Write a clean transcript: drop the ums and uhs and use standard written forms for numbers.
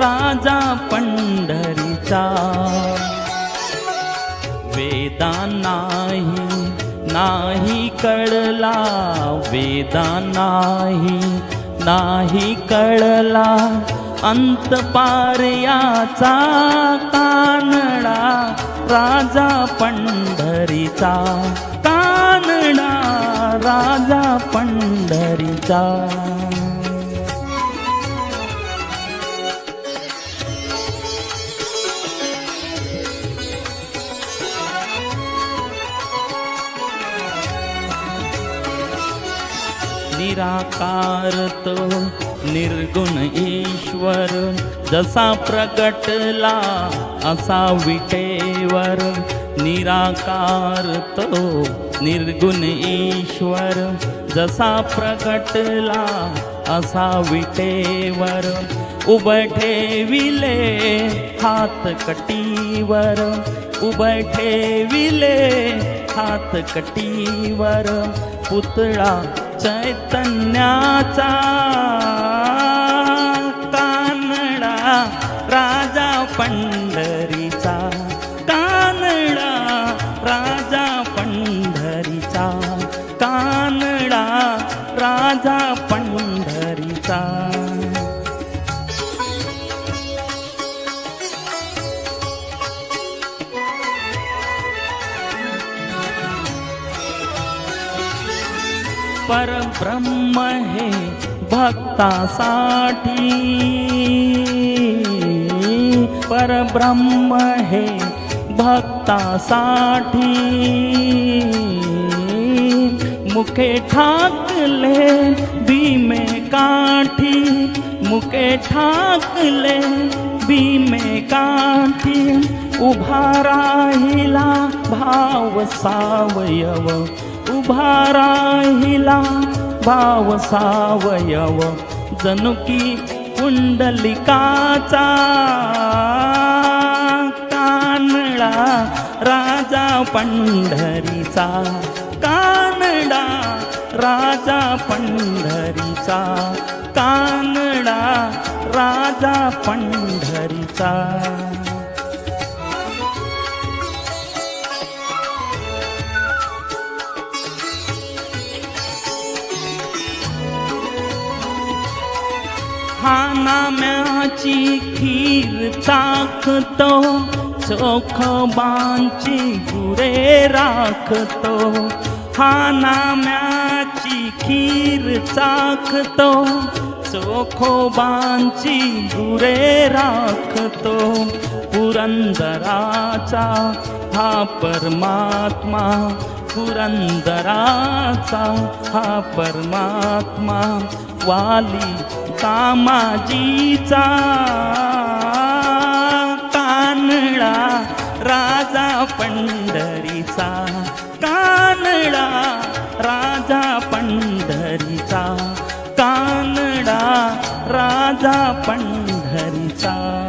राजा पंढरीचा. वेदा नाही कळला, वेदा नाही कळला, अंत पार याचा कानडा राजा पंढरीचा. कानडा राजा पंढरीचा. निराकार तो निर्गुण ईश्वर, जसा प्रगटला असा विटेवर. निराकार तो निर्गुण ईश्वर, जसा प्रगटला असा विटेवर. उभठेविले हात कटीवर, उभठेविले हात कटीवर. पुतळा चैतन्याचा कानडा राजा पंढरीचा. कानडा राजा पंढरीचा. कानडा राजा पंढरीचा. परब्रह्म हे भक्तासाठी, परब्रह्म हे भक्तासाठी. मुखे ठाकले भीमे काठी, मुखे ठाकले भीमे काठी. उभा राहिला भाव सावयव, उभा राहिला भाव सावयव. जनुकी पुंडलिकाचा कानडा राजा पंढरीचा. कानडा राजा पंढरीचा. कानडा राजा पंढरीचा. हा नाम्याची खीर चाखतो, चोखोबांची गुरे राखतो. हा नाम्याची खीर चाखतो, चोखोबांची गुरे राखतो. पुरंदराचा हा परमात्मा, पुरंदराचा हा परमात्मा. वाली कामाजीचा कानडा राजा पंढरीचा. कानडा राजा पंढरीचा. कानडा राजा पंढरीचा.